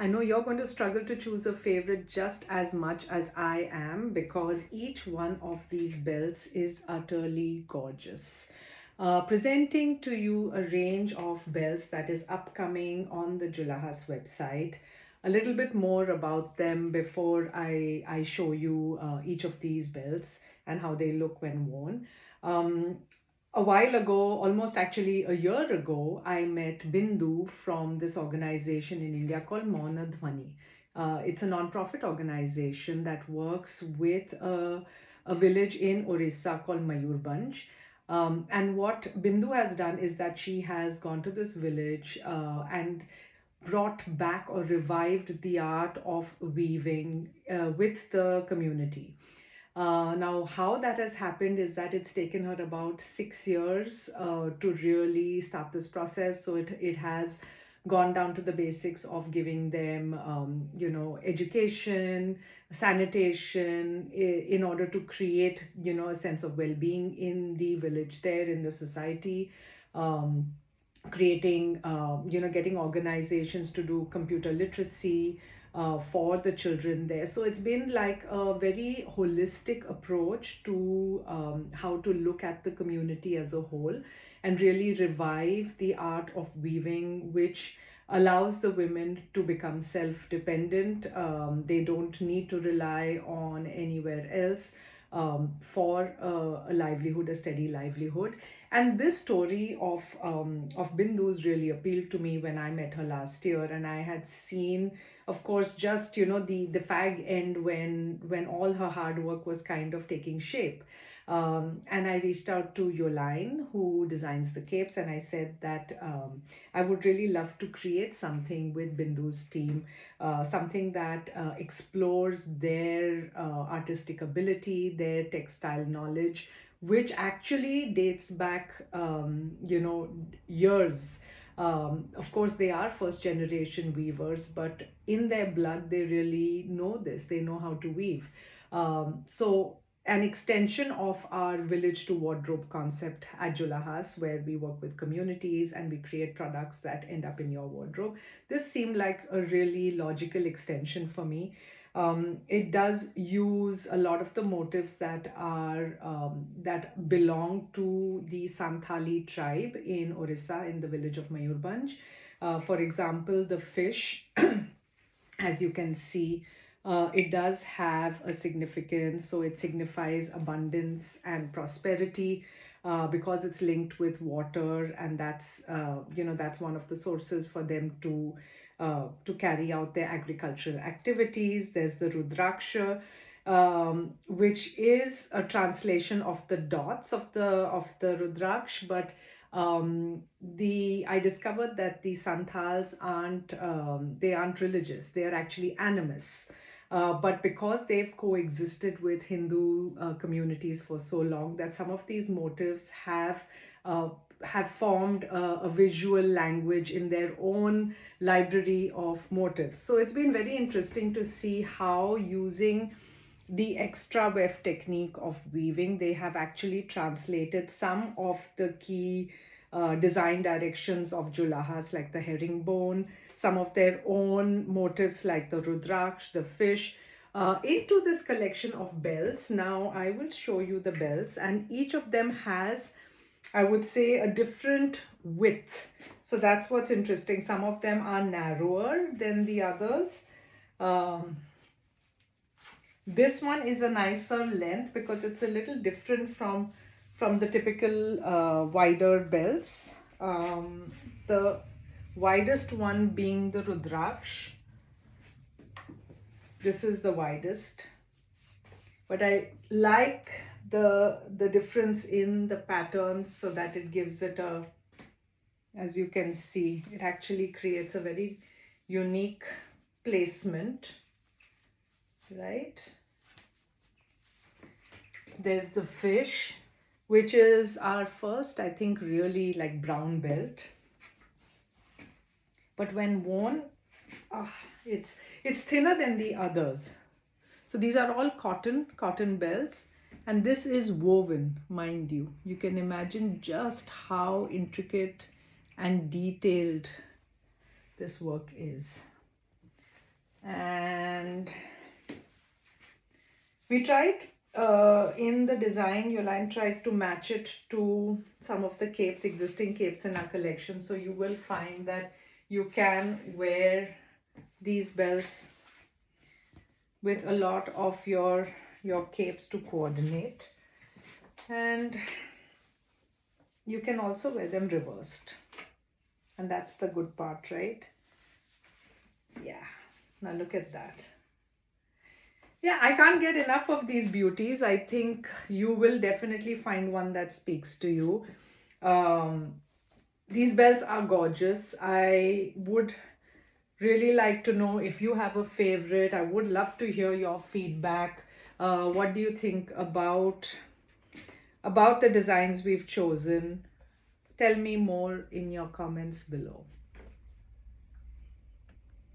I know you're going to struggle to choose a favorite just as much as I am, because each one of these belts is utterly gorgeous. Presenting to you a range of belts that is upcoming on the Julahas website. A little bit more about them before I show you each of these belts and how they look when worn. Um, a while ago, almost actually a year ago, I met Bindu from this organization in India called Mauna Dhwani. It's a non-profit organization that works with a village in Orissa called Mayurbhanj. And what Bindu has done is that she has gone to this village and brought back or revived the art of weaving with the community. Now, how that has happened is that it's taken her about 6 years to really start this process. So it has gone down to the basics of giving them, education, sanitation, in order to create, a sense of well-being in the village there, in the society. Creating, getting organizations to do computer literacy for the children there. So it's been like a very holistic approach to how to look at the community as a whole and really revive the art of weaving, which allows the women to become self-dependent. They don't need to rely on anywhere else for a livelihood, a steady livelihood. And this story of Bindu's really appealed to me when I met her last year, and I had seen, of course, just the fag end when all her hard work was kind of taking shape. And I reached out to Jolijn, who designs the capes, and I said that I would really love to create something with Bindu's team, something that explores their artistic ability, their textile knowledge, which actually dates back, years. Of course, they are first generation weavers, but in their blood, they really know this. They know how to weave. So an extension of our village to wardrobe concept at Julahas, where we work with communities and we create products that end up in your wardrobe. This seemed like a really logical extension for me. It does use a lot of the motifs that are that belong to the Santhali tribe in Orissa, in the village of Mayurbhanj. For example, the fish, as you can see, it does have a significance. So it signifies abundance and prosperity because it's linked with water, and that's one of the sources for them to carry out their agricultural activities. There's the Rudraksha, which is a translation of the dots of the Rudraksh, but I discovered that the Santals aren't religious. They are actually animists. But because they've coexisted with Hindu communities for so long, that some of these motifs have formed a visual language in their own library of motifs. So it's been very interesting to see how, using the extra weft technique of weaving, they have actually translated some of the key design directions of Julahas, like the herringbone, some of their own motifs like the Rudraksh, the fish, into this collection of belts. Now I will show you the belts, and each of them has, I would say, a different width. So that's what's interesting. Some of them are narrower than the others. This one is a nicer length because it's a little different from the typical wider belts. The widest one being the Rudraksh. This is the widest. But I like the difference in the patterns, so that it gives it a, as you can see, it actually creates a very unique placement, right? There's the fish, which is our first, I think, really like brown belt. But when worn, it's thinner than the others. So these are all cotton belts, and this is woven, mind you. You can imagine just how intricate and detailed this work is. And we tried in the design, Jolijn tried to match it to some of the capes, existing capes in our collection. So you will find that you can wear these belts with a lot of your capes to coordinate. And you can also wear them reversed. And that's the good part, right? Yeah. Now look at that. Yeah, I can't get enough of these beauties. I think you will definitely find one that speaks to you. These belts are gorgeous. I would really like to know if you have a favorite. I would love to hear your feedback. What do you think about the designs we've chosen? Tell me more in your comments below.